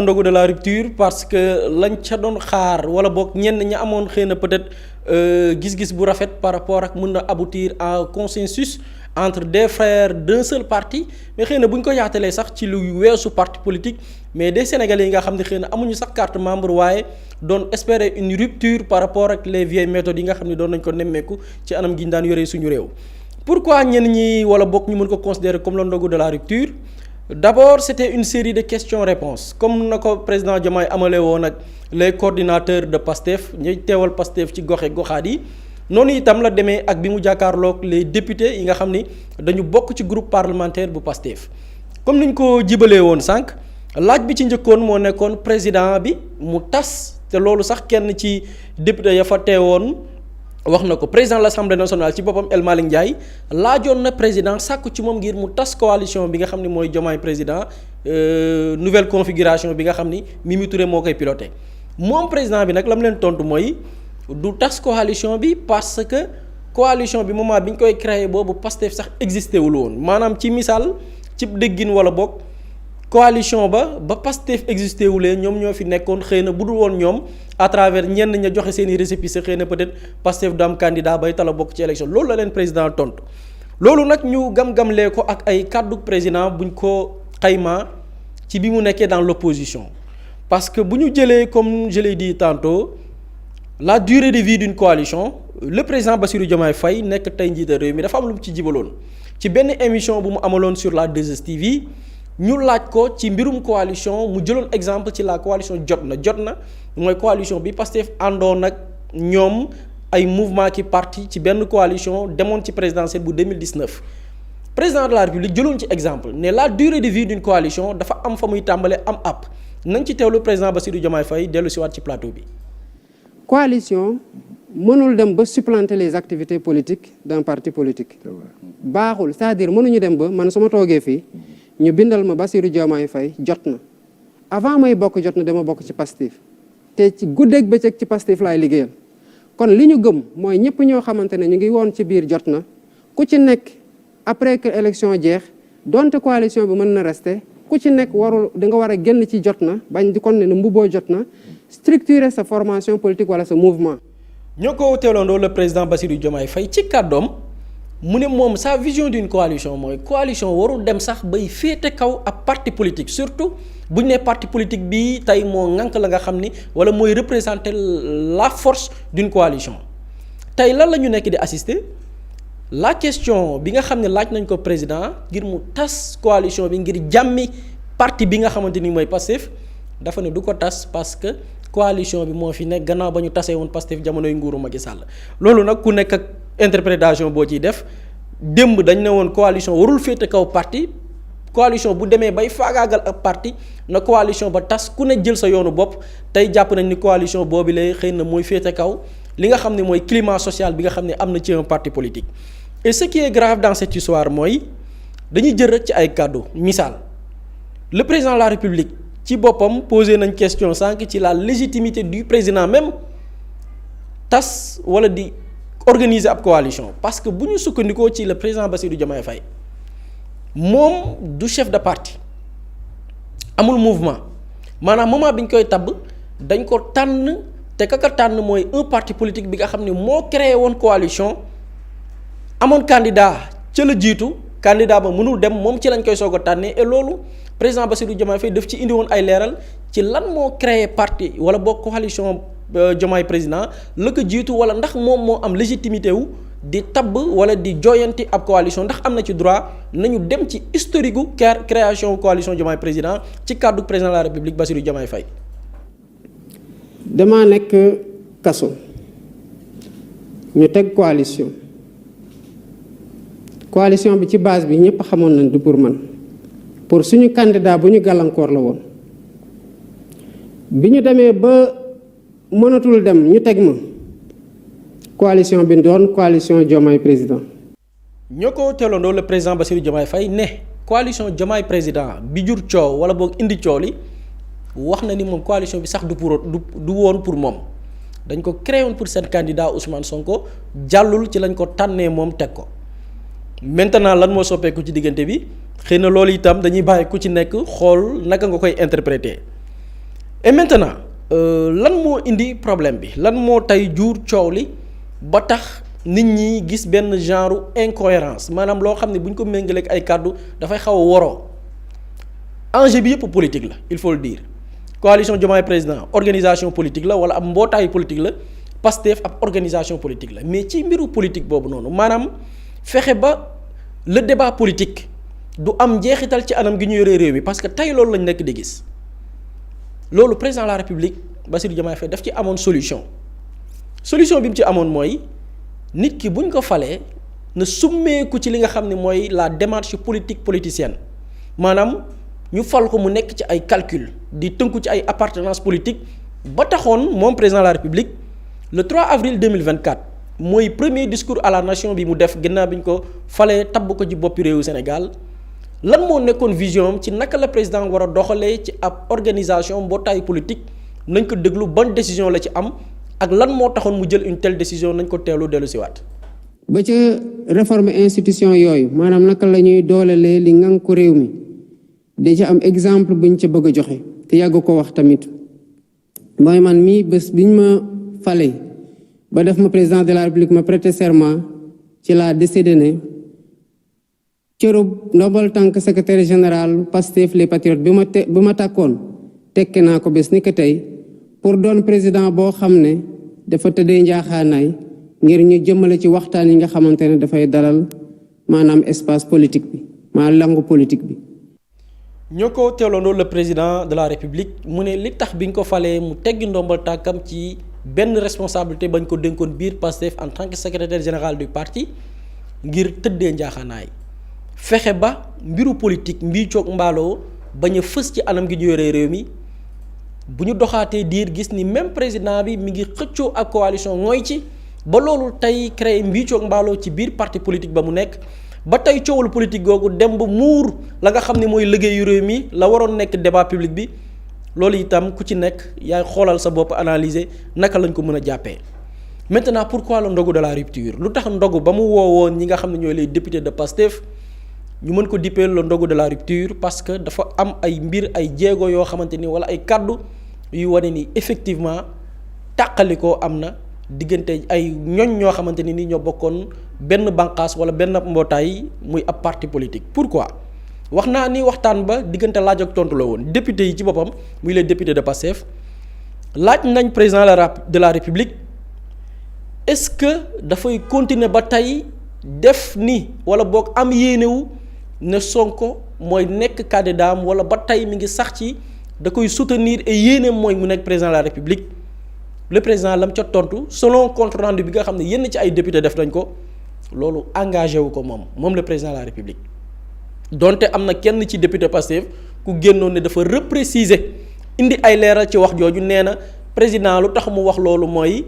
ndogu de la rupture parce que lañ ca doon xaar wala boog ñenn ña amoon xëy na peut-être gis-gis bu rafet par rapport ak mën na aboutir à un consensus entre des frères d'un seul parti mais xëy na bu ñu ko yaatalee sax ci lu weesu parti politique mais des sénégalais yi nga xam ne xëy na amuñu sax carte membre waaye doon espérer une rupture par rapport ak les vieilles méthodes yi nga xam ne doon nañ ko nemmeeku ci anam gi ñu daan yoree suñu réew. Pourquoi ñenn ñi wala boog ñu mën ko considérer comme le ndogu de la rupture? D'abord, c'était une série de questions-réponses comme na ko président Diomaye amale woon ak les coordinateurs de PASTEF ñuy teewal PASTEF ci goxaat yi noonu itam la demee ak bi mu jàkkaarloog les députés yi nga xam ni dañu bokk ci groupe parlementaire bu PASTEF. comme ni ñu ko jibalee woon sànq laaj bi ci njëkkoon moo nekkoon président bi mu tas te loolu sax kenn ci député ya fa teewoon wax na ko président de l'Assemblée nationale ci boppam El Malick Ndiaye laajoon na président sàkku ci moom ngir mu tas coalition bi nga xam ne mooy Diomaye président nouvelle configuration bi nga xam ni Mimi Touré moo koy piloté moom président bi nag la mu leen tontu mooy du tas coalition bi parce que coalition bi moment bi ñu koy créé boobu Pastef sax existé wul woon maanaam ci misaal ci déggin wala bokk coalition ba Pastef existé wulee ñoom ñoo fi nekkoon xëy na bu dul woon ñoom à travers ñenn ña joxe seen i récépissé xëy na peut-être Pastef du am candidat bay tala bokk ci élection loolu la leen président tontu. loolu nag ñu gam-gamlee ko ak ay kàddu président buñ ko xaymaa ci bi mu nekkee dans l'opposition parce que bu ñu jëlee comme je l'ai dit tantôt la durée de vie d'une coalition le président Bassirou Diomaye Faye nekk tey njiital réew mi dafa am lu mu ci jibaloon ci benn émission bu mu amaloon sur la 2STV. ñu laaj ko ci mbirum coalition mu jëloon exemple ci la coalition jot na mooy coalition bi Pastef àndoon nag ñoom ay mouvement ki parti ci benn coalition demoon ci présidentielle bu 2019 président de la République jëloon ci exemple ne la durée de vie d'une coalition dafa am fa muy tàmbale am app nañ ci teewlu président Bassirou Diomaye Faye dellu si waat ci plateau bi. coalition mënul dem ba supplanter les activités politiques d'un parti politique. baaxul c'est-à-dire mënuñu dem ba man su ma toogee fii. ñu bindal ma Bassirou Diomaye Faye jot na avant may bokk jot na dama bokk ci Pastef te ci guddeeg bëccëg ci Pastef laay liggéeyal kon li ñu gëm mooy ñëpp ñoo xamante ne ñu ngi woon ci biir jot na ku ci nekk après que élection jeex donte coalition bi mën na rester ku ci nekk warul da nga war a génn ci jot na bañ di kon ne mbubboo jot na structurer sa formation politique wala sa mouvement. ñoo ko teeloondoo le président Bassirou Diomaye Faye ci kàddoom. mu ne moom sa vision d'une coalition mooy coalition warul dem sax bay féete kaw ab parti politique surtout bu ñu nee parti politique bi tey moo ŋànk la nga xam ni wala mooy représenter la force d'une coalition tey lan la ñu nekk di assister la question bi nga xam ne laaj nañ ko président ngir mu tas coalition bi ngir jàmmi parti bi nga xamante ni mooy Pastef dafa ne du ko tas parce que coalition bi moo fi nekk gannaaw ba ñu tasee woon Pastef jamonoy nguuru Macky Sall loolu nag ku nekk ak interprétation boo ciy def démb dañ ne woon coalition warul féete kaw parti coalition bu demee bay faagaagal ak parti na coalition ba tas ku ne jël sa yoonu bopp tey jàpp nañ ni coalition boobu lay xëy na mooy féete kaw li nga xam ne mooy climat social bi nga xam ne am na ci un parti politique. et ce qui est grave dans cette histoire mooy dañuy jël rek ci ay kàddu misaal le président de la République ci boppam posé nañ question sànq ci la légitimité du président même tas wala di. organiser ab coalition parce que bu ñu sukkandikoo ci le président Bassirou Diomaye Faye moom du chef de parti amul mouvement maanaam moment bi ñu koy tabb dañ ko tànn te kaka tànn mooy un parti politique bi nga xam ne moo créé woon coalition amoon candidat ca la jiitu candidat ba mënul dem moom ci lañ koy soog a tànnee et loolu président Bassirou Diomaye Faye daf ci indi woon ay leeral ci lan moo créé parti wala boo coalition Diomaye président la ko jiitu wala ndax moom moo am légitimité wu di tabb wala di jooyanti ab coalition ndax am na ci droit nañu dem ci historique gu création coalition Diomaye président ci kàddu président de la République Bassirou Diomaye Faye. damaa nekk kaso ñu teg coalition bi ci base bi ñëpp xamoon nañ du pour man pour suñu candidat bu ñu gàllankoor la woon bi ñu demee ba. mënatul dem ñu teg ma coalition bi doon coalition Diomaye président. ñoo ko teeloondoo le président Bassirou Diomaye Faye ne coalition Diomaye président bi jur coow wala boog indi coow li wax na ni moom coalition bi sax du woon pour moom dañ ko créé woon pour seen candidat Ousmane Sonko jàllul ci lañ ko tànnee moom teg ko maintenant lan moo soppeeku ci diggante bi xëy na loolu itam dañuy bàyyi ku ci nekk xool naka nga koy interpréter. et maintenant lan moo indi problème bi lan moo tey jur coow li ba tax nit ñi gis benn genre incohérence maanaam loo xam ne bu ñu ko méngaleeg ay kàddu dafay xaw a woroo enjeu bi yëpp politique la il faut le dire coalition Diomaye président organisation politique la wala ab mbootaayu politique la Pastef ab organisation politique la mais ci mbiru politique boobu noonu maanaam fexe ba le débat politique du am njeexital ci anam gi ñu yoree réew mi parce que tey loolu lañ nekk di gis loolu président de la république Bassirou Diomaye Faye daf ci amoon solution bi mu ci amoon mooy nit ki buñ ko falee na summeeku ci li nga xam ne mooy la démarche politique politicienne maanaam ñu fal ko mu nekk ci ay calcul di tënku ci ay appartenance politique ba taxoon moom président de la république le 3 avril 2024 mooy premier discours à la nation bi mu def gannaaw bi ñu ko falee tabb ko ci boppi réewu Sénégal lan moo nekkoon vision am ci naka la président war a doxalee ci ab organisation mbootaayu politique nañ ko déglu ban décision la ci am ak lan moo taxoon mu jël une telle décision nañ ko teelu dellu si waat ba ca réforme institution yooyu maanaam naka la ñuy doolelee li ngan ko réew mi da ca am exemple buñ ca bëgg a joxe te yàgg ko wax tamit mooy man mii bés biñ ma fale ba def ma président de la république ma prêter serment ci laa décidé ne cërub ndombal tànk secrétaire général Pastef les patriotes bi ma tàkkoon tekki naa ko bés ni ko tey pour doon président boo xam ne dafa tëddee njaaxaanaay ngir ñu jëmale ci waxtaan yi nga xamante ne dafay dalal maanaam espace politique bi maanaam langue politique bi. ñoo ko teeloondoo le président de la république mu ne li tax bi ñu ko falee mu teggi ndombal tànkam ci benn responsabilité bañ ko dénkoon biir Pastef en tant que secrétaire général du parti ngir tëddee njaaxaanaay fexe ba mbiru politique mbii coog mbaaloo bañ a fës ci anam gi ñu yoree réew mi. bu ñu doxaatee diir gis ni même président bi mi ngi xëccoo ak coalition ngooy ci ba loolu tey créé mbiicoog mbaaloo ci biir parti politique ba mu nekk ba tey coowul politique googu dem ba muur la nga xam ne mooy liggéeyu réew mi la waroon nekk débat public bi loolu itam ku ci nekk yaay xoolal sa bopp analyser naka lañ ko mën a jàppee. maintenant pourquoi le ndogu de la rupture lu tax ndogu ba mu woowoon ñi nga xam ne ñooy les députés de Pastef ñu mën ko dippee le ndogu de la rupture parce que dafa am ay mbir ay jéego yoo xamante ni wala ay kaddu yu wane ni effectivement tàqalikoo am na diggante ay ñoñ ñoo xamante ni ñoo bokkoon benn bànqaas wala benn mbootaay muy ab parti politique. pourquoi wax naa ni waxtaan ba diggante laaj ak tontu la woon député yi ci boppam muy les députés de Pastef laaj nañ président de la république est-ce que dafay continuer ba tey def ni wala boog am yéenewu ne Sonko mooy nekk candidat am wala ba tey mi ngi sax ci da koy soutenir et yéeneem mooy mu nekk président de la république le président lam ca tontu selon compte rendu bi nga xam ne yenn ci ay député def nañ ko loolu engagé wu ko moom le président de la république donte am na kenn ci député Pastef ku génnoon ne dafa repréciser indi ay leeral ci wax jooju nee na président lu tax mu wax loolu mooy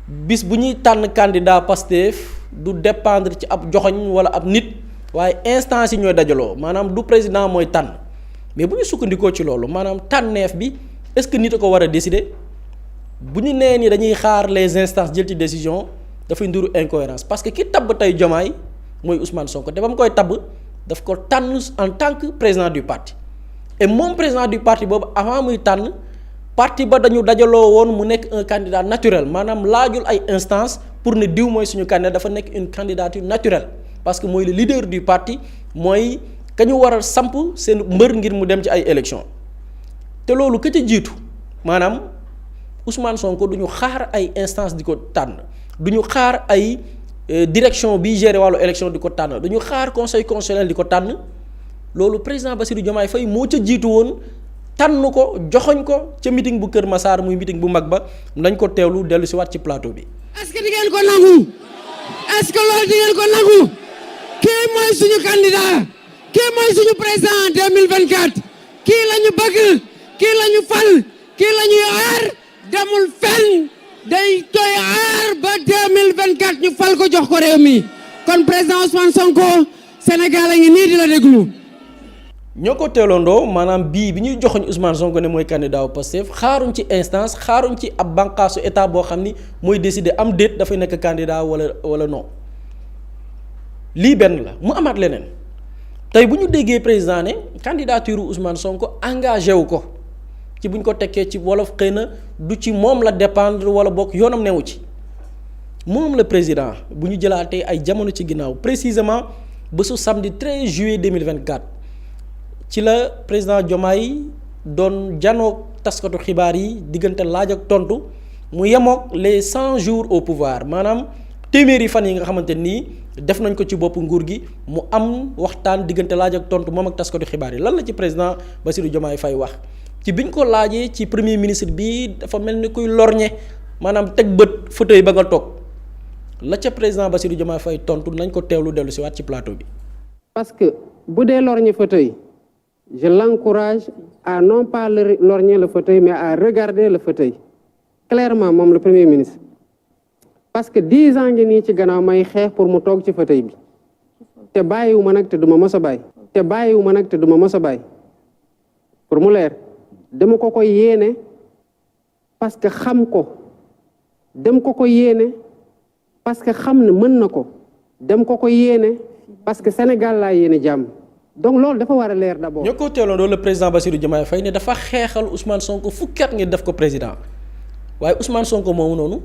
bis bu ñuy tànn candidat Pastef du dépendre ci ab joxoñ wala ab nit waaye instance yi ñooy dajaloo maanaam du président mooy tànn mais bu ñu sukkandikoo ci loolu maanaam tànneef bi est-ce que nit a ko war a décider bu ñu nee ni dañuy xaar les instances jël ci décision dafay nduru incohérence parce que ki tabb tey Diomaye mooy Ousmane Sonko te ba mu koy tabb daf ko tànn en tant que président du parti et moom président du parti boobu avant muy tànn parti ba dañu dajaloo woon mu nekk un candidat naturel maanaam laajul ay instance pour ne diw mooy suñu candidat dafa nekk une candidature naturelle parce que mooy le leader du parti mooy ka ñu war a samp seen mbër ngir mu dem ci ay élections te loolu ka ca jiitu maanaam Ousmane Sonko du ñu xaar ay instance di ko tànn du ñu xaar ay direction bi gérer wàllu élection di ko tànn du ñu xaar conseil constitutionnel di ko tànn loolu président Bassirou Diomaye Faye moo ca jiitu woon tànn ko joxoñ ko ca meeting bu Kër Massar muy meeting bu mag ba nañ ko teewlu dellu si waat ci plateau bi. est-ce que di ngeen ko nangu est-ce que loolu di ngeen ko nangu kii mooy suñu candidat kii mooy suñu président 2024 kii la ñu bëgg kii la ñu fal kii la ñuy aar demul fenn day koy aar ba 2024 ñu fal ko jox ko réew mi kon président Ousmane Sonko Sénégal a ngi nii di la déglu. ñoo ko teeloondoo maanaam bii bi ñuy joxoñ Ousmane Sonko ne mooy candidat wu Pastef xaaruñ ci instance xaaruñ ci ab bànqaasu état boo xam ni mooy décider am déet dafay nekk candidat wala non lii benn la mu amaat leneen tey bu ñu déggee président ne candidature Ousmane Sonko engagé wu ko ci buñ ko tekkee ci wolof xëy na du ci moom la dépendre wala bokk yoonam newu ci moom le président bu ñu jëlaatee ay jamono ci ginnaaw précisément bésu samedi 13 juillet 2024 ci la président Diomaye doon janoog taskatu xibaar yi diggante laaj ak tontu mu yemook les 100 jours au pouvoir maanaam téeméeri fan yi nga xamante nii def nañ ko ci bopp nguur gi mu am waxtaan diggante laaj ak tontu moom ak taskatu xibaar yi lan la ci président Bassirou Diomaye Faye wax ci biñ ko laajee ci premier ministre bi dafa mel ni kuy lorñe maanaam teg bët fauteuil ba nga toog la ca président Bassirou Diomaye Faye tontu nañ ko teewlu dellu si waat ci plateau bi. parce que bu dee lorñe fauteuil je l'encourage à non pas lorgner le fauteuil mais à regarder le fauteuil clairement moom le premier ministre parce que 10 ans ngi nii ci gannaaw may xeex pour mu toog ci fauteuil bi te bàyyiwu ma nag te duma mos a bàyyi pour mu leer dama ko koy yéene parce que xam ko dem ko ko yéene parce que xam ne mën na ko dem ko ko yéene parce que Sénégal laa yéene jàmm donc loolu dafa war a leer d'abord. ñoo ko teeloon le président Bassirou Diomaye Faye ne dafa xeexal Ousmane Sonko fukki at ngir def ko président waaye Ousmane Sonko moomu noonu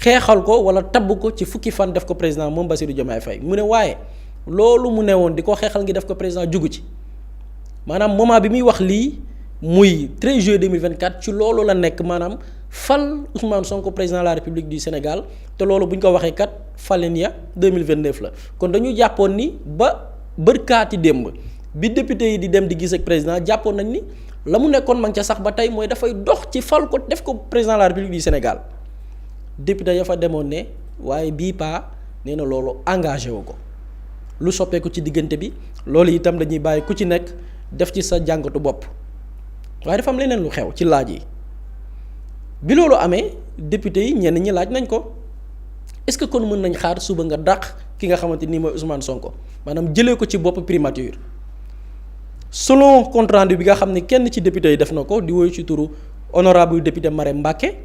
xeexal ko wala tabb ko ci fukki fan def ko président moom Bassirou Diomaye Faye mu ne waaye loolu mu ne woon di ko xeexal ngi def ko président jugu ci maanaam moment bi muy wax lii muy 13 juillet 2024 ci loolu la nekk maanaam fal Ousmane Sonko président de la République du Sénégal te loolu bu ñu ko waxee kat falen ya 2029 la kon dañu jàppoon ni ba bërkaati démb bi député yi di dem di gis ak président jàppoon nañ ni la mu nekkoon ma ngi ca sax ba tey mooy dafay dox ci fal ko def ko président de la République du Sénégal député ya fa demoon ne waaye bii paa nee na loolu engagé wu ko lu soppeeku ci diggante bi loolu itam dañuy bàyyi ku ci nekk def ci sa jàngatu bopp waaye dafa am leneen lu xew ci laaj yi bi loolu amee député yi ñenn ñi laaj nañ ko est-ce que kon mën nañ xaar suba nga dàq ki nga xamante ni mooy Ousmane Sonko maanaam jëlee ko ci bopp primature selon compte rendu bi nga xam ne kenn ci député yi def na ko di woyu ci turu honorable député Marème Mbacké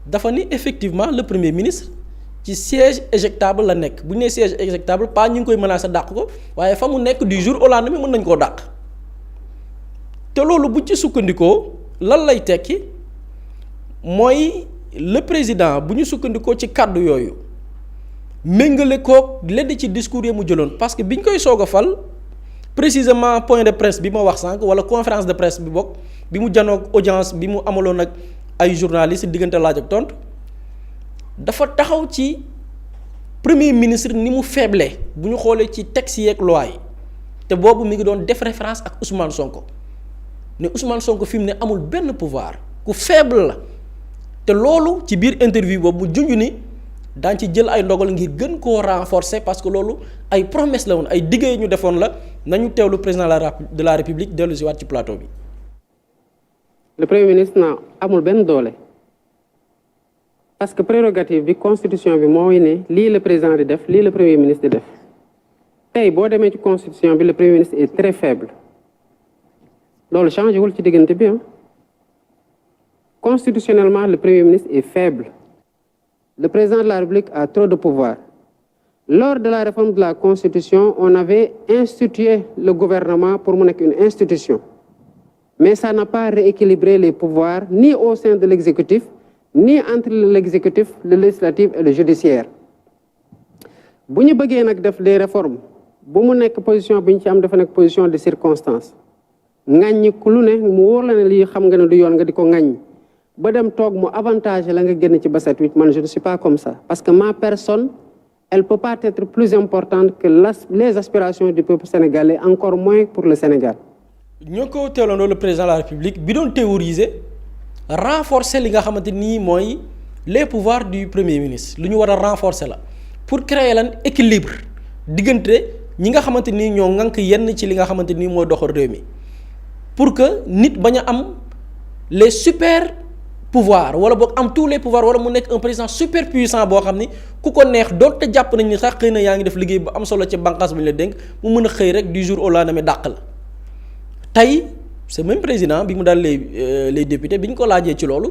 dafa ni effectivement le premier ministre ci siège éjectable la nekk bu ñu nee siège éjectable pas ñu ngi koy menacer dàq ko waaye fa mu nekk du jour au lendemain mën nañ koo dàq te loolu bu ci sukkandikoo lan lay tekki mooy le président bu ñu sukkandikoo ci kàddu yooyu méngale koog ledd ci discours yi mu jëloon parce que bi ñu koy soog a fal précisément point de presse bi ma wax sànq wala conférence de presse bi bokk bi mu janoog audience bi mu amaloon ak ay journalistes diggante laaj ak tontu dafa taxaw ci premier ministre ni mu faible bu ñu xoolee ci texte yeeg loi yi te boobu mi ngi doon def référence ak Ousmane Sonko ne Ousmane Sonko fi mu ne amul benn pouvoir ku faible la te loolu ci biir interview boobu mu junj ni daañ ci jël ay ndogal ngir gën koo renforcer parce que loolu ay promesse la woon ay diggé ñu defoon la nañu teewlu président de la République dellu si waat ci plateau bi. le premier ministre na amul benn doole parce que prérogative bi constitution bi mooy ne lii le président di def lii le premier ministre di def tey boo demee ci constitution bi le premier ministre est très faible loolu changé wul ci diggante bi constitutionnellement le premier ministre est faible. Le président de la République a trop de pouvoir. Lors de la réforme de la Constitution, on avait institué le gouvernement pour mon une institution. Mais ça n'a pas rééquilibré les pouvoirs ni au sein de l'exécutif, ni entre l'exécutif, le législatif et le judiciaire. Si nous voulons faire des réformes, si nous avons position position de circonstance, nous ba dem toog mu avantage la nga génn ci basat 8 man je ne suis pas comme ça parce que ma personne elle peut pas être plus importante que les aspirations du peuple sénégalais encore moins pour le Sénégal. ñoo ko teeloondoo le président de la République bi doon théoriser renforcer li nga xamante nii mooy les pouvoirs du premier ministre lu ñu war a renforcer la pour créer lan équilibre diggante ñi nga xamante nii ñoo ŋànk yenn ci li nga xamante nii mooy doxal réew mi pour que nit bañ a am les super pouvoir wala boog am tous les pouvoirs wala mu nekk un président super puissant boo xam ni ku ko neex doonte jàpp nañ ni sax xëy na yaa ngi def liggéey bu am solo ci bànqaas bu ñu la dénk mu mën a xëy rek du jour au lendemain dàq la tey ce même président bi mu daal les députés bi ñu ko laajee ci loolu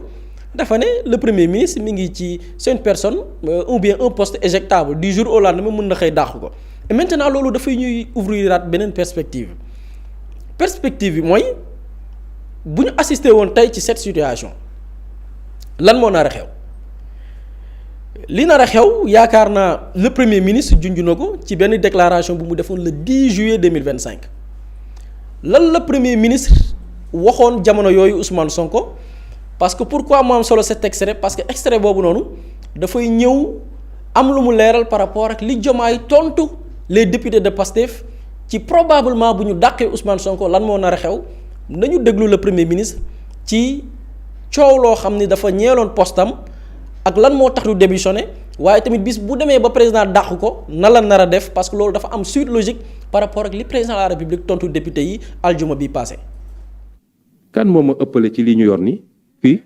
dafa ne le premier ministre mi ngi ci c'est une personne ou bien un poste éjectable du jour au lendemain mën na xëy dàq ko et maintenant loolu dafay ñuy ouvriraat beneen perspective bi mooy bu ñu assister woon tey ci cette situation lan moo nar a xew li nar a xew yaakaar naa le premier ministre junj na ko ci benn déclaration bu mu defoon le 10 juillet 2025 lan la premier ministre waxoon jamono yooyu Ousmane Sonko parce que pourquoi mu am solo cet extrait parce que extrait boobu noonu dafay ñëw am lu mu leeral par rapport ak li Diomaye tontu les députés de Pastef ci probablement bu ñu dàqee Ousmane Sonko lan moo nar a xew nañu déglu le premier ministre ci coow loo xam ni dafa ñeeloon postam ak lan moo tax du démissionné waaye tamit bis bu demee ba président dàq ko na la nar a def parce que loolu dafa am suite logique par rapport ak li président de la république tontu député yi aljuma bi passé. kan moo ma ëppale ci li ñu yor ni fii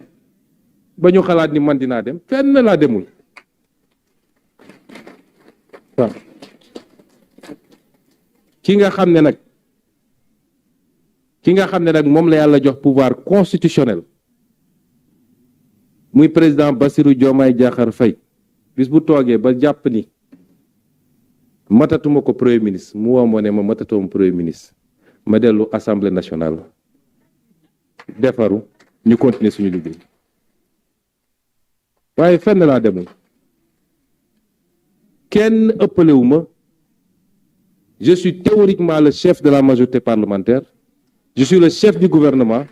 ba ñu xalaat ni man dinaa dem fenn laa demul waaw ki nga xam ne nag moom la yàlla jox pouvoir constitutionnel muy président Bassirou Diomaye Diakhar Faye bis bu toogee ba jàpp ni matatuma ko premier ministre mu woo ma ne ma matatuma premier ministre ma dellu assemblée nationale defaru ñu continuer suñu liggéey waaye fenn laa demul kenn ëppalewu ma je suis théoriquement le chef de la majorité parlementaire je suis le chef du gouvernement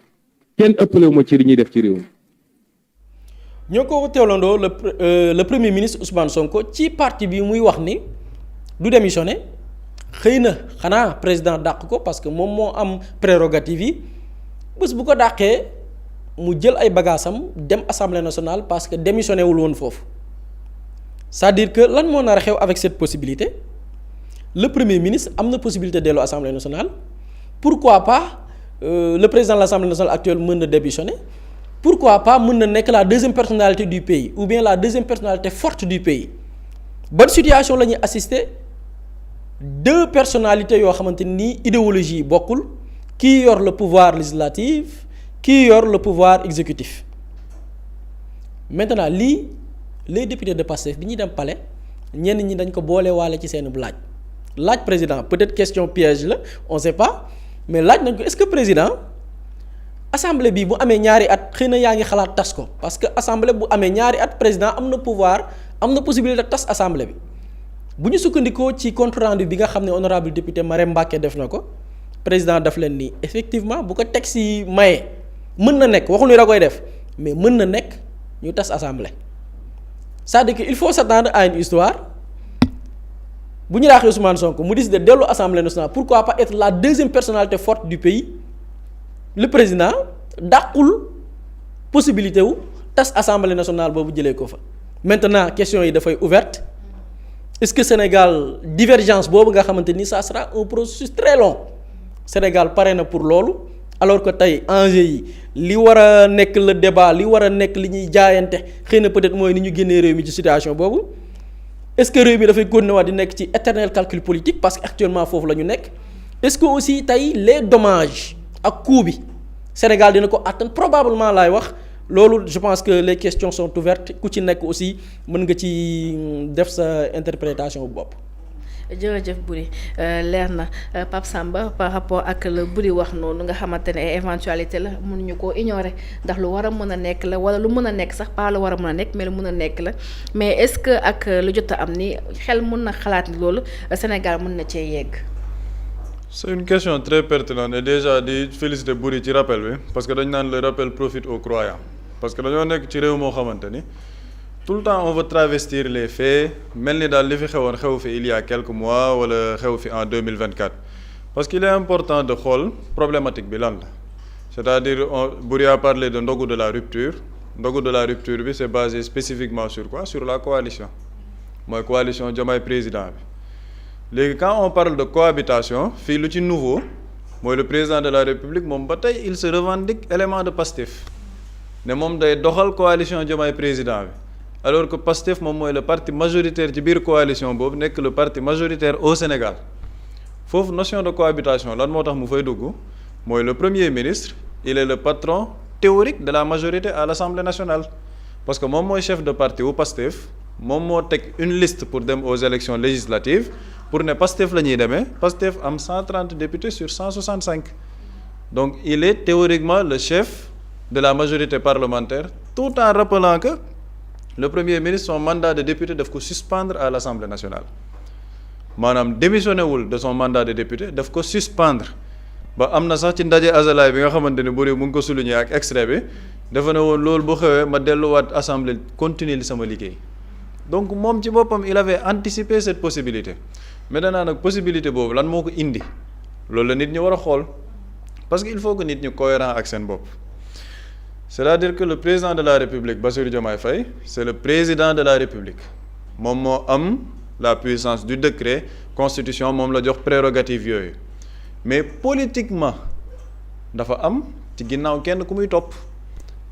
kenn ëppalewu ma ci li ñuy def ci réew mi. ñoo ko teewlandoo le premier ministre Ousmane Sonko ci parti bi muy wax ni du démissionné xëy na xanaa président dàq ko parce que moom moo am prérogative yi bés bu ko dàqee mu jël ay bagaasam dem assemblée nationale parce que démissionné wul woon foofu c'est-à-dire que lan moo nar a xew avec cette possibilité le premier ministre am na possibilité dellu assemblée nationale pourquoi pas le président de l'assemblée nationale actuelle mën na démissionner pourquoi pas mën na nekk la deuxième personnalité du pays ou bien la deuxième personnalité forte du pays ban situation la ñuy assister deux personnalités yoo xamante ni idéologie yi bokkul kii yor le pouvoir législatif kii yor le pouvoir exécutif maintenant lii les députés de Pastef bi ñuy dem palais ñenn ñi dañ ko boole waale ci seen laaj président peut-être question piège la on sait pas mais laaj nañ ko est-ce que président assemblée bi bu amee ñaari at xëy na yaa ngi xalaat tas ko parce que assemblée bu amee ñaari at président am na pouvoir am na possibilité de tas assemblée bi bu ñu sukkandikoo ci compte rendu bi nga xam ne honorable député Marème Mbacké def na ko président daf leen ni effectivement bu ko teg si maye mën na nekk waxul ni da koy def mais mën na nekk ñu tas assemblée c'est-à-dire que il faut s'attendre à une histoire bu ñu daaxee Ousmane Sonko mu décide de dellu assemblée nationale pourquoi pas être la deuxième personnalité forte du pays le président dàqul possibilité wu tas assemblée nationale boobu jëlee ko fa maintenant question yi dafay ouverte est-ce que Sénégal divergence boobu nga xamante ni ça sera un processus très long Sénégal pare na pour loolu alors que tey enjeu yi li war a nekk le débat li war a nekk li ñuy jaayante xëy na peut-être mooy ni ñu génnee réew mi ci situation boobu est-ce que réew mi dafay continuer waat di nekk ci éternel calcul politique parce que actuellement foofu la ñu nekk est-ce que aussi tey les dommages ak coût bi Sénégal dina ko atteindre probablement laay wax loolu je pense que les questions sont ouvertes ku ci nekk aussi mën nga ci def sa interprétation bu bopp. jërëjëf Boury leer na Pape Samba par rapport ak la Boury wax noonu nga xamante ne éventualité la mënuñu koo ignorer ndax lu war a mën a nekk la wala lu mën a nekk sax pas lu war a mën a nekk mais lu mën a nekk la mais est-ce que ak lu jot a am ni xel mën na xalaat ni loolu Sénégal mën na cee yegg. C'est une question très pertinente et déjà di féliciter Boury ci rappel bi parce que dañ naan le rappel profite aux croyants parce que dañoo nekk ci réew moo xamante ni tout le temps on veut travestir les faits mel ni daal li fi xewoon xew fi il y a quelques mois wala xew fi en 2024 parce qu'il est important de xool problématique bi lan la c'est-à-dire Boury a parlé de ndogu de la rupture ndogu de la rupture bi c'est basé spécifiquement sur quoi sur la coalition mooy coalition Diomaye président bi léegi quand on parle de cohabitation fii lu ci nouveau mooy le président de la République moom ba tey il se revendique élément de Pastef ne moom day doxal coalition Diomaye président bi alors que Pastef moom mooy le parti majoritaire ci biir coalition boobu nekk le parti majoritaire au Sénégal foofu notion de cohabitation lan moo tax mu fay dugg mooy le premier ministre il est le patron théorique de la majorité à l'Assemblée nationale parce que moom mooy chef de parti wu Pastef moom moo teg une liste pour dem aux élections législatives pour ne Pastef la ñuy demee Pastef am 130 députés sur 165 donc il est théoriquement le chef de la majorité parlementaire, tout en rappelant que le premier ministre, son mandat de député daf ko suspendre à l'Assemblée nationale maanaam démissionné wul de son mandat de député daf ko suspendre ba am na sax ci ndaje azalaay bi nga xamante ne Buri mu ngi ko souligner ak extrait bi dafa ne woon loolu bu xewee ma delluwaat assemblée continuer li sama liggéey donc moom ci boppam il avait anticipé cette possibilité maintenant nag possibilité boobu lan moo ko indi loolu la nit ñi war a xool parce que il faut que nit ñi cohérent ak seen bopp c'est-à-dire que le président de la République Bassirou Diomaye Faye c'est le président de la République moom moo am la puissance du décret constitution moom la jox prérogative yooyu mais politiquement dafa am ci ginnaaw kenn ku muy topp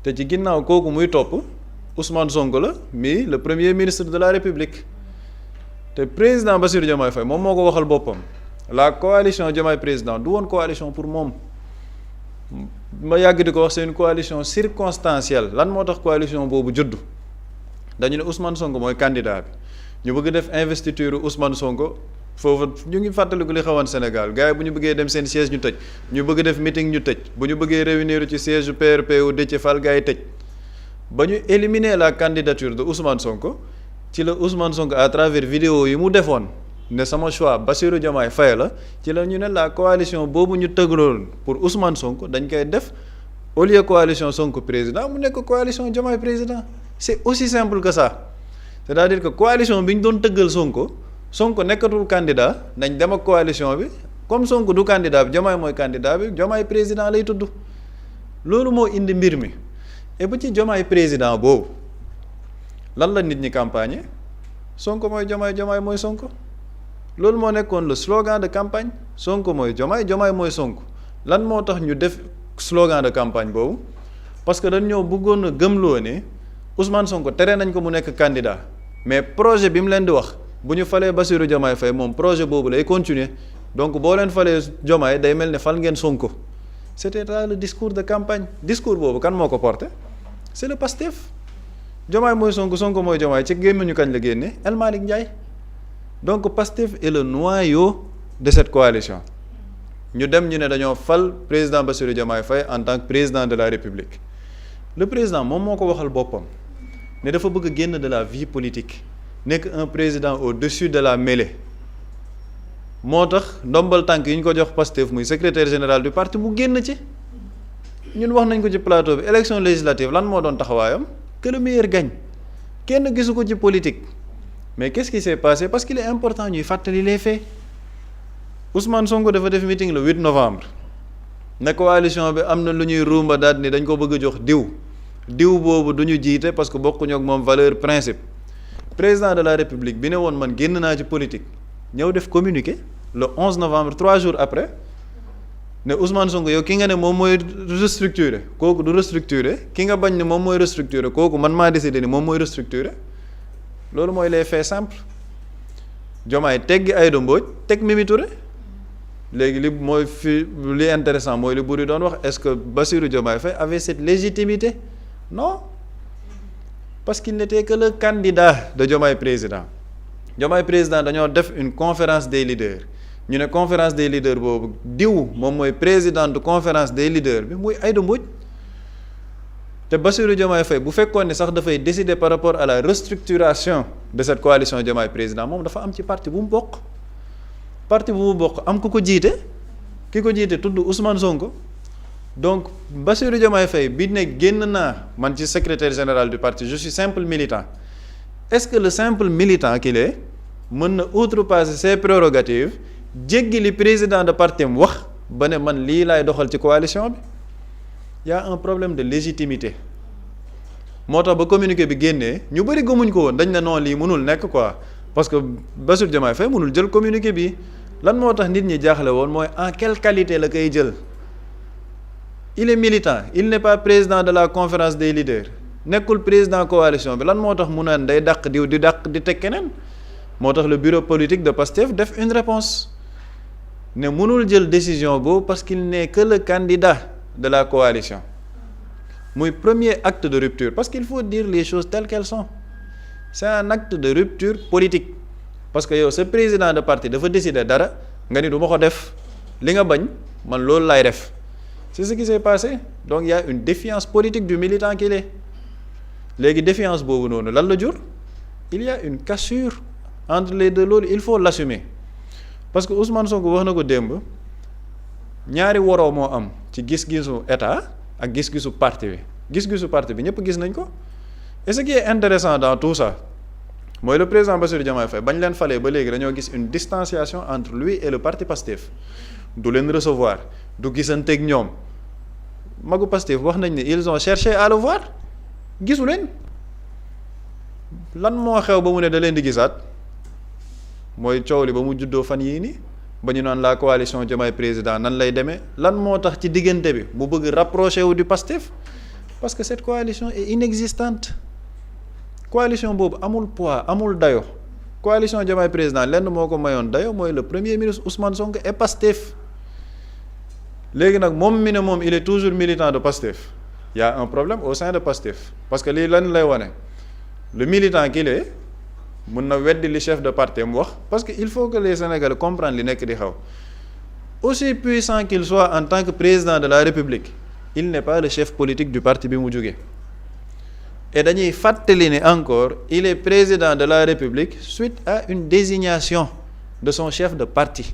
te ci ginnaaw kooku muy topp Ousmane Sonko la mi le premier ministre de la République te président Bassirou Diomaye Faye moom moo ko waxal boppam la coalition Diomaye président du woon coalition pour moom ma yàgg di ko wax c'est une coalition circonstancielle lan moo tax coalition boobu juddu dañu ne Ousmane Sonko mooy candidat bi ñu bëgg def investiture Ousmane Sonko foofu ñu ngi fàttaliku li xawoon Sénégal gars yi bu ñu bëggee dem seen siège ñu tëj ñu bëgg def meeting ñu tëj bu ñu bëggee réunir ci siège PRP wu Déthié Fall gars yi tëj ba ñu éliminer la candidature de Ousmane Sonko ci la Ousmane Sonko à travers vidéo yi mu defoon ne sama choix Bassirou Diomaye Faye la ci la ñu ne la coalition boobu ñu tëgaloon pour Ousmane Sonko dañ koy def au lieu coalition Sonko président mu nekk coalition Diomaye président c'est aussi simple que ça c'est-à-dire que coalition bi ñu doon tëggal Sonko nekkatul candidat nañ dem ak coalition bi comme Sonko du candidat bi Diomaye mooy candidat bi Diomaye président lay tudd loolu moo indi mbir mi et ba ci Diomaye président boobu lan la nit ñi campagne Sonko mooy Diomaye Diomaye mooy Sonko loolu moo nekkoon le slogan de campagne Sonko mooy Diomaye Diomaye mooy Sonko lan moo tax ñu def slogan de campagne boobu parce que dañ ñoo bëggoon a gëmloo ne Ousmane Sonko tere nañ ko mu nekk candidat mais projet bi mu leen di wax bu ñu falee Bassirou Diomaye Faye moom projet boobu lay continuer donc boo leen falee Diomaye day mel ne fal ngeen Sonko c'était là le discours de campagne discours boobu kan moo ko porté c'est le Pastef Diomaye mooy Sonko Sonko mooy Diomaye ci gémmiñu kañ la génne El Malick Ndiaye donc Pastef est le noyau de cette coalition ñu dem ñu ne dañoo fal président Bassirou Diomaye Faye en tant que président de la République le président moom moo ko waxal boppam ne dafa bëgg a génn de la vie politique nekk un président au-dessus de la mêlée moo tax ndombal tànk yi ñu ko jox Pastef muy secrétaire général du parti mu génn ci ñun wax nañ ko ci plateau bi élection législative lan moo doon taxawaayam que le meilleur gagne kenn gisu ko ci politique mais qu'est-ce qui s'est passé parce qu'il est important ñuy fàttali les faits Ousmane Sonko dafa def meeting le 8 novembre ne coalition bi am na lu ñuy ruumba daal ni dañ ko bëgg a jox diw boobu du ñu jiite parce que bokkuñu ak moom valeur principe président de la République bi ne woon man génn naa ci politique ñëw def communiqué le 11 novembre 3 jours après ne Ousmane Sonko yow ki nga ne moom mooy restructuré kooku du restructuré ki nga bañ ne moom mooy restructuré kooku man maa décidé ni moom mooy restructuré loolu mooy les faits simples Diomaye teggi Aïda Mbodj teg Mimi Touré léegi li mooy fi li intéressant mooy li Buri doon wax est-ce que Bassirou Diomaye Faye avait cette légitimité non parce qu'il n'était que le candidat de Diomaye président dañoo def une conférence des leaders ñu ne conférence des leaders boobu diw moom mooy président de conférence des leaders bi muy Aïda Mbodj te Bassirou Diomaye Faye bu fekkoon ne sax dafay décider par rapport à la restructuration de cette coalition Diomaye président moom dafa am ci parti bu mu bokk am ku ko jiite ki ko jiite tudd Ousmane Sonko donc Bassirou Diomaye Faye bi ne génn naa man ci secrétaire général du parti je suis simple militant est-ce que le simple militant qu'il est mën na outrepasser ses prérogatives jéggi li président de parti am wax ba ne man lii laay doxal ci coalition bi y a un problème de légitimité moo tax ba communiqué bi génnee ñu bëri gëmuñ ko woon dañ ne non lii mënul nekk quoi parce que Bassirou Diomaye Faye mënul jël communiqué bi lan moo tax nit ñi jaaxle woon mooy en quelle qualité la koy jël il est militant il n'est pas président de la conférence des leaders nekkul président coalition bi lan moo tax mu naan day dàq diw di dàq di teg keneen moo tax le bureau politique de Pastef def une réponse ne mënul jël décision boobu parce qu'il n'est que le candidat de la coalition muy premier acte de rupture parce qu'il faut dire les choses telles qu'elles sont c'est un acte de rupture politique parce que yow sa président de parti dafa décider dara nga ni du ma ko def li nga bañ man loolu laay def c'est ce qui s'est passé donc il y a une défiance politique du militant qu'il est léegi défiance boobu noonu lan la jur il y a une cassure entre les deux loolu il faut l'assumer parce que Ousmane Sonko wax na ko démb ñaari waroo moo am ci gis-gisu état ak gis-gisu parti bi gis-gisu parti bi ñëpp gis nañ ko et ce qui est intéressant dans tout ça mooy le président Bassirou Diomaye Faye bañ leen falee ba léegi dañoo gis une distanciation entre lui et le parti Pastef du leen recevoir du gisanteeg ñoom magu Pastef wax nañ ne ils ont cherché à le voir gisu leen lan moo xew ba mu ne da leen di gisaat mooy coow li ba mu juddoo fan yii nii ba ñu naan la coalition Diomaye président nan lay demee lan moo tax ci diggante bi mu bëgg rapprocher wu du Pastef parce que cette coalition est inexistante coalition boobu amul poids amul dayo coalition Diomaye président lenn moo ko mayoon dayo mooy le premier ministre Ousmane Sonko et Pastef léegi nag moom mi ne moom il est toujours militant de Pastef il y a un problème au sein de Pastef parce que lii lan lay wane le militant qu'il est mën na weddi li chef de parti mu wax parce que il faut que les Sénégalais comprennent li nekk di xew aussi puissant qu'il soit en tant que président de la République il n'est pas le chef politique du parti bi mu jógee et dañuy fàttali ne encore il est président de la République suite à une désignation de son chef de parti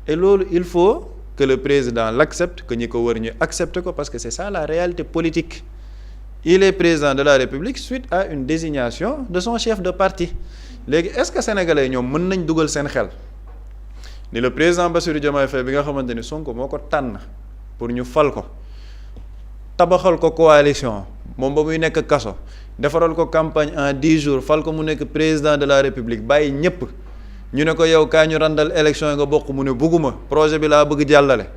et loolu il faut que le président l'accepte que ñi ko wër ñu accepte ko parce que c'est ça la réalité politique il est président de la République suite à une désignation de son chef de parti léegi est-ce que sénégalais ñoom mën nañ dugal seen xel ni le président Bassirou Diomaye Faye bi nga xamante ni Sonko moo ko tànn pour ñu fal ko tabaxal ko coalition moom ba muy nekk kaso defaral ko campagne en 10 jours fal ko mu nekk président de la République bàyyi ñépp ñu ne ko yow kaa ñu randal élection yi nga bokk mu ne bugguma projet bi laa bëgg jàllale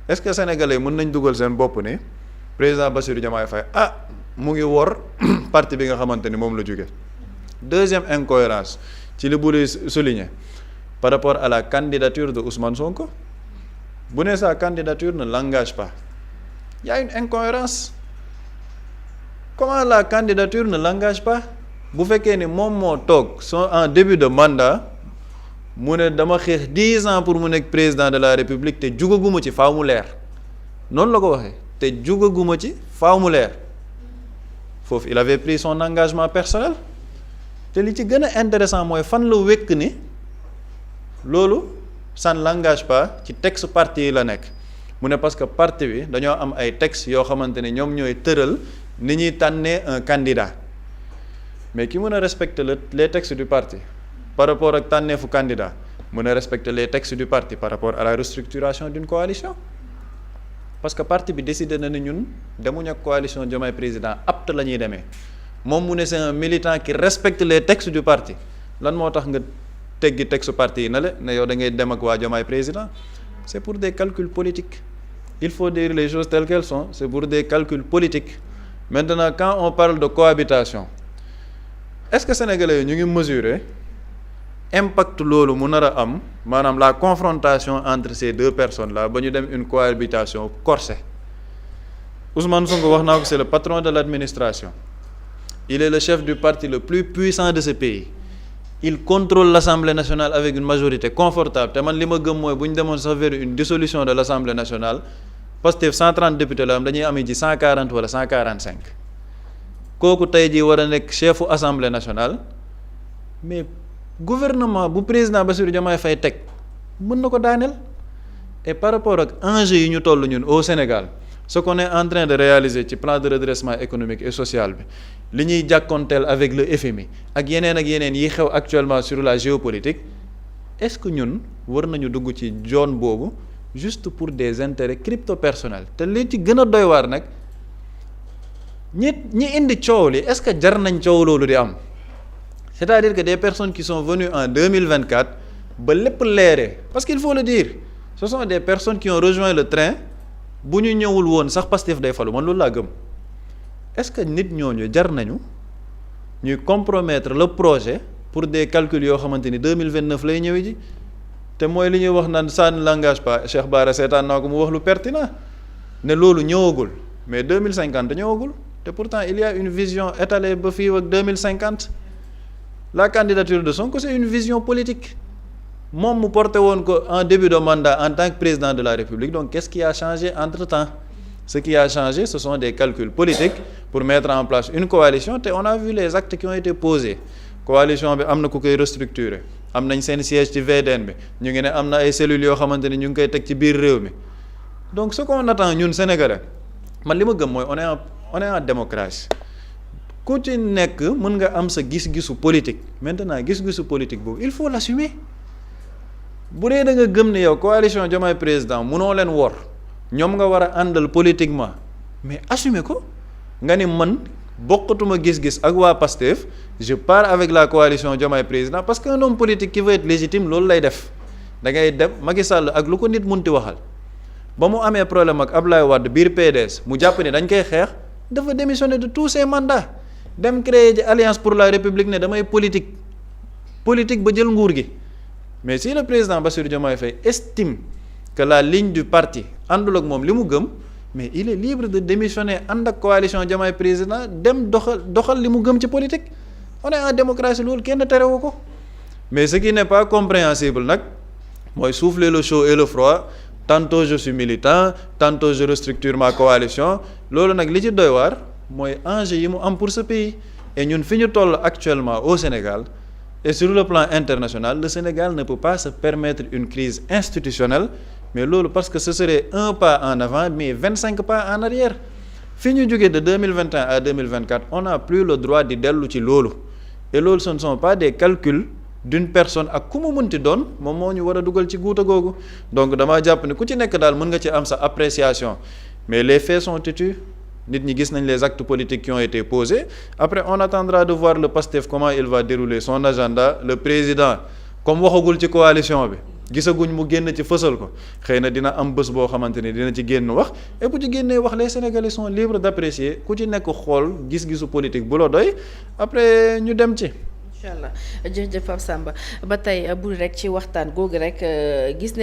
est-ce que sénégalais mën nañ dugal seen bopp ni président Bassirou Diomaye Faye mu ngi wor parti bi nga xamante ni moom la jóge deuxième incohérence ci li bu souligner par rapport à la candidature de Ousmane Sonko bu ne sa candidature ne l'engage pas il y a une incohérence comment la candidature ne l'engage pas bu fekkee ni moom moo toog en début de mandat mu ne dama xeex 10 ans pour mu nekk président de la République te jugaguma ci faaw mu leer noonu la ko waxee te jugaguma ci faaw mu leer foofu il avait pris son engagement personnel te li ci gën a intéressant mooy fan la wékk ni loolu ça ne l'engage pas ci texte parti yi la nekk mu ne parce que parti bi dañoo am ay textes yoo xamante ne ñoom ñooy tëral ni ñuy tànnee un candidat mais ki mën a respecter les textes du parti par rapport ak tànneefu candidat mën a respecter les textes du parti par rapport à la restructuration d'une coalition parce que parti bi décidé na ne ñun demuñu ak coalition Diomaye président apte la ñuy demee moom mu ne c'est un militant qui respecte les textes du parti lan moo tax nga teggi texte parti yi na le ne yow da ngay dem ak waa Diomaye président c'est pour des calculs politiques il faut dire les choses telles qu'elles sont c'est pour des calculs politiques maintenant quand on parle de cohabitation est-ce que sénégalais yi ñu ngi mesurer impact loolu mu nar a am maanaam la confrontation entre ces deux personnes là ba ñu dem une cohabitation corsée Ousmane Sonko wax naa ko c'est le patron de l'administration il est le chef du parti le plus puissant de ce pays il contrôle l'Assemblée nationale avec une majorité confortable te man li ma gëm mooy bu ñu demoon sax vers une dissolution de l'Assemblée nationale Pastef 130 députés la am dañuy amee ji 140 wala 145 kooku tey jii war a nekk chefu Assemblée nationale mais gouvernement bu président Bassirou Diomaye Faye teg mën na ko daaneel et par rapport ak enjeux yi ñu toll ñun au Sénégal ce qu'on est en train de réaliser ci plan de redressement économique et social bi li ñuy jàkkoonteel avec le FMI ak yeneen yi xew actuellement sur la géopolitique est-ce que ñun war nañu dugg ci zone boobu juste pour des intérêts crypto personnels te li ci gën a doy waar nag ñi indi coow li est-ce que jar nañ coow loolu di am c'est-à-dire que des personnes qui sont venues en 2024 ba lépp leeree parce qu'il faut le dire ce sont des personnes qui ont rejoint le train bu ñu ñëwul woon sax Pastef day falu man loolu laa gëm est-ce que nit ñooñu jar nañu ñuy compromettre le projet pour des calculs yoo xamante ni 2029 lay ñëwee ji te mooy li ñuy wax naan ça ne l'engage pas Cheikh Bara seetaan naa ko mu wax lu pertinent ne loolu ñëwagul mais 2050 ñëwagul te pourtant il y a une vision étalée ba fii ak 2050 la candidature de Sonko c'est une vision politique moom mu porté woon ko en début de mandat en tant que président de la République donc qu'est-ce qui a changé entre-temps ce qui a changé ce sont des calculs politiques pour mettre en place une coalition te on a vu les actes qui ont été posés coalition bi am na ku koy restructurer am nañ seen siège ci VDN bi ñu ngi ne am na ay cellules yoo xamante ni ñu ngi koy teg ci biir réew mi donc ce qu'on attend ñun Sénégalais man li ma gëm mooy on est en démocratie ku ci nekk mën nga am sa gis-gisu politique maintenant gis-gisu politique boobu il faut l'assumer bu dee da nga gëm ne yow coalition Diomaye président munoo leen wor ñoom nga war a àndal politiquement mais assumer ko nga ni man bokkatuma gis-gis ak waa PASTEF je pars avec la coalition Diomaye président parce qu'un homme politique qui veut être légitime loolu lay def da ngay dem Macky Sall ak lu ko nit munti waxal ba mu amee problème ak Ablaye Wade biir PDS mu jàpp ni dañ koy xeex dafa démissionner de tous ses mandats dem créer ji alliance pour la république ne damay politique ba jël nguur gi mais si le président Bassirou Diomaye Faye estime que la ligne du parti àndul ak moom li mu gëm mais il est libre de démissionner ànd ak coalition Diomaye président dem doxal li mu gëm ci politique on est en démocratie loolu kenn terewu ko mais ce qui n'est pas compréhensible nag mooy souffler le chaud et le froid tantôt je suis militant tantôt je restructure ma coalition loolu nag li ci doy waar mooy enjeu yi mu am pour ce pays et ñun fi ñu toll actuellement au Sénégal et sur le plan international le Sénégal ne peut pas se permettre une crise institutionnelle mais loolu parce que ce serait un pas en avant mais 25 pas en arrière fi ñu jógee de 2021 à 2024 on n'a plus le droit di dellu ci loolu et loolu ce ne sont pas des calculs d'une personne ak ku mu mënti doon moom moo ñu war a dugal ci guuta googu donc damaa jàpp ne ku ci nekk daal mën nga ci am sa appréciation mais les faits sont têtus nit ñi gis nañ les actes politiques qui ont été posés après on attendra de voir le PASTEF comment il va dérouler son agenda le président comme waxagul ci coalition bi gisaguñ mu génn ci fësal ko xëy na dina am bés boo xamante ni dina ci génn wax et bu ci génnee wax les Sénégalais sont libres d'apprécier ku ci nekk xool gis-gisu politique bu la doy après ñu dem ci. incha allah jërëjëf Pape Samba ba tey bul rek ci waxtaan googu rek gis ne